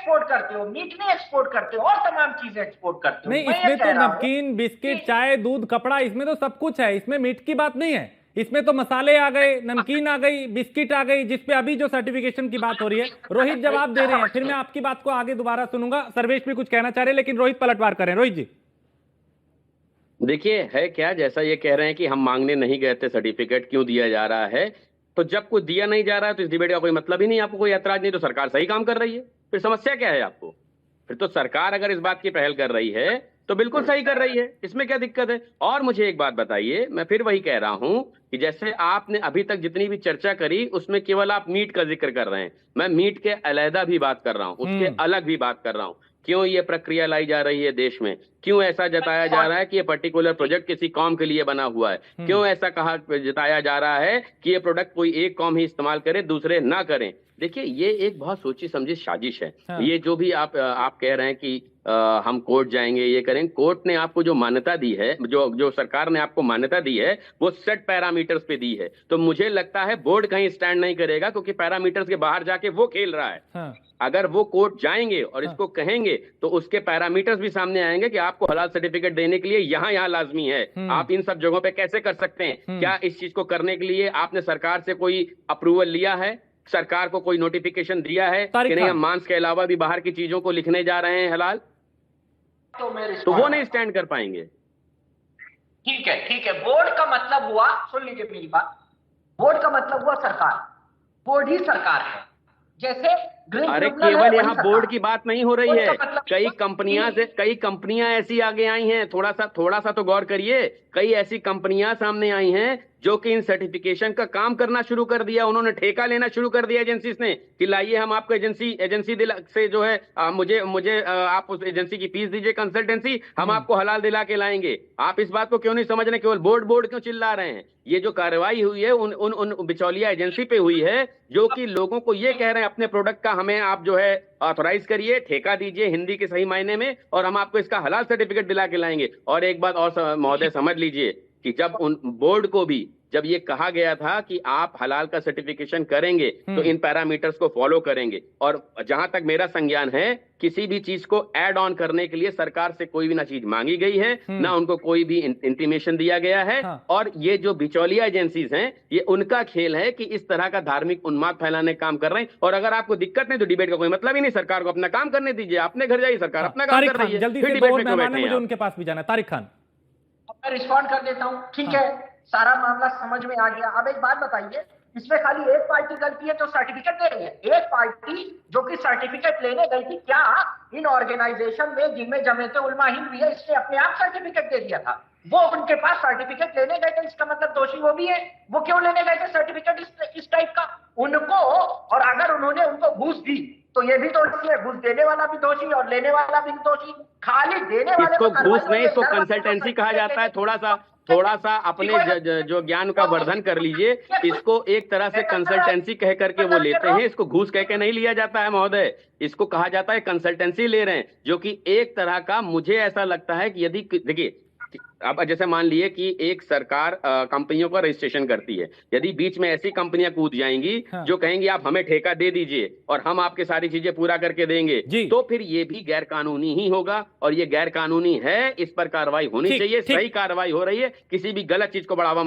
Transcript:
Export करते हो, meet नहीं एक्सपोर्ट करते हो, और तमाम चीजें एक्सपोर्ट करते हो। नहीं, मैं ये इसमें कह तो रहा हूं नमकीन, बिस्किट, कि चाय, दूध, कपड़ा, इसमें तो सब कुछ है। इसमें मीट की बात नहीं है। इसमें तो मसाले आ गए, नमकीन आ गई, बिस्किट आ गई, जिसपे अभी जो सर्टिफिकेशन की बात हो रही है। रोहित जवाब दे रहे हैं, फिर मैं आपकी बात को आगे दोबारा सुनूंगा। सर्वेश भी कुछ कहना चाह रहे हैं, लेकिन रोहित पलटवार करें। रोहित जी। देखिए, है क्या, जैसा ये कह रहे हैं कि हम मांगने नहीं गए थे, सर्टिफिकेट क्यों दिया जा रहा है। तो जब कुछ दिया नहीं जा रहा है तो इस डिबेट का कोई मतलब ही नहीं, आपको कोई ऐतराज नहीं, तो सरकार सही काम कर रही है। फिर समस्या क्या है आपको? फिर तो सरकार अगर इस बात की पहल कर रही है तो बिल्कुल सही कर रही है, इसमें क्या दिक्कत है? और मुझे एक बात बताइए, मैं फिर वही कह रहा हूं कि जैसे आपने अभी तक जितनी भी चर्चा करी उसमें केवल आप मीट का जिक्र कर रहे हैं। मैं मीट के अलहदा भी बात कर रहा हूं, उसके अलग भी बात कर रहा हूं। क्यों ये प्रक्रिया लाई जा रही है देश में? क्यों ऐसा जताया जा रहा है कि ये पर्टिकुलर प्रोजेक्ट किसी कौम के लिए बना हुआ है? क्यों ऐसा कहा जताया जा रहा है कि ये प्रोडक्ट कोई एक कौम ही इस्तेमाल करे, दूसरे ना करें? देखिए, ये एक बहुत सोची समझी साजिश है। हाँ। ये जो भी आप कह रहे हैं कि हम कोर्ट जाएंगे, ये करेंगे, कोर्ट ने आपको जो मान्यता दी है, जो जो सरकार ने आपको मान्यता दी है, वो सेट पैरामीटर्स पे दी है। तो मुझे लगता है बोर्ड कहीं स्टैंड नहीं करेगा, क्योंकि पैरामीटर्स के बाहर जाके वो खेल रहा है। हाँ। अगर वो कोर्ट जाएंगे और इसको कहेंगे तो उसके पैरामीटर्स भी सामने आएंगे कि आपको हलाल सर्टिफिकेट देने के लिए यहाँ यहाँ लाजमी है। आप इन सब जगहों पे कैसे कर सकते हैं? क्या इस चीज को करने के लिए आपने सरकार से कोई अप्रूवल लिया है? सरकार को कोई नोटिफिकेशन दिया है कि नहीं हम मांस के अलावा भी बाहर की चीजों को लिखने जा रहे हैं हलाल? तो वो नहीं स्टैंड कर पाएंगे। ठीक है, ठीक है। बोर्ड का मतलब हुआ, सुन लीजिए मेरी बात, बोर्ड का मतलब हुआ सरकार। बोर्ड ही सरकार है। जैसे अरे केवल यहाँ बोर्ड की बात नहीं हो रही है, कई कंपनियां ऐसी आगे आई हैं। थोड़ा सा तो गौर करिए। कई ऐसी कंपनियां सामने आई हैं जो कि इन सर्टिफिकेशन का काम करना शुरू कर दिया। उन्होंने ठेका लेना शुरू कर दिया एजेंसी ने कि लाइए हम आपको एजेंसी से जो है मुझे आप उस एजेंसी की फीस दीजिए, कंसल्टेंसी, हम आपको हलाल दिला के लाएंगे। आप इस बात को क्यों नहीं समझ रहे? केवल बोर्ड क्यों चिल्ला रहे हैं? ये जो कार्रवाई हुई है उन बिचौलिया एजेंसी पे हुई है, जो कि लोगों को ये कह रहे हैं अपने प्रोडक्ट का हमें आप जो है ऑथराइज करिए, ठेका दीजिए हिंदी के सही मायने में, और हम आपको इसका हलाल सर्टिफिकेट दिला के लाएंगे। और एक बात और महोदय समझ लीजिए कि जब उन बोर्ड को भी जब ये कहा गया था कि आप हलाल का सर्टिफिकेशन करेंगे तो इन पैरामीटर्स को फॉलो करेंगे, और जहां तक मेरा संज्ञान है, किसी भी चीज को ऐड ऑन करने के लिए सरकार से कोई भी ना चीज मांगी गई है, ना उनको कोई भी इंटीमेशन दिया गया है। हाँ। और ये जो बिचौलिया एजेंसीज हैं, ये उनका खेल है कि इस तरह का धार्मिक उन्माद फैलाने का काम कर रहे हैं। और अगर आपको दिक्कत नहीं तो डिबेट का कोई मतलब ही नहीं। सरकार को अपना काम करने दीजिए, अपने घर जाइए, सरकार अपना काम कर रही है। जल्दी फिर से, डिबेट दो में क्यों मेहमान है, बैठे मुझे हैं? उनके पास भी जाना है। तारिक खान। मैं रिस्पॉन्ड कर देता हूं, ठीक है। सारा मामला समझ में आ गया। अब एक बात बताइए, इसमें खाली एक पार्टी गलती है तो सर्टिफिकेट दे रही है। एक पार्टी जो कि सर्टिफिकेट लेने गई थी, क्या इन ऑर्गेनाइजेशन में जिनमें जमीयत उलमा हिंद भी है, इसने अपने आप सर्टिफिकेट दे दिया था। वो उनके पास सर्टिफिकेट लेने गए थे, इसका मतलब दोषी वो भी है। वो क्यों लेने गए थे सर्टिफिकेट इस टाइप का? उनको, और अगर उन्होंने उनको घूस दी तो ये भी दोषी है, घूस देने वाला भी दोषी और लेने वाला भी दोषी। खाली देने वाले इसको घूस नहीं, इसको कंसल्टेंसी कहा जाता है। थोड़ा सा अपने जो ज्ञान का वर्धन कर लीजिए। इसको एक तरह से कंसल्टेंसी कह करके वो लेते हैं, इसको घूस कह के नहीं लिया जाता है महोदय। इसको कहा जाता है कंसल्टेंसी ले रहे हैं, जो कि एक तरह का, मुझे ऐसा लगता है कि यदि देखिए, अब जैसे मान लिए कि एक सरकार कंपनियों का रजिस्ट्रेशन करती है, यदि बीच में ऐसी कंपनियां कूद जाएंगी जो कहेंगी आप हमें ठेका दे दीजिए और हम आपके सारी चीजें पूरा करके देंगे, तो फिर ये भी गैर कानूनी ही होगा। और ये गैर कानूनी है, इस पर कार्रवाई होनी चाहिए। सही कार्रवाई हो रही है, किसी भी गलत चीज को बढ़ावा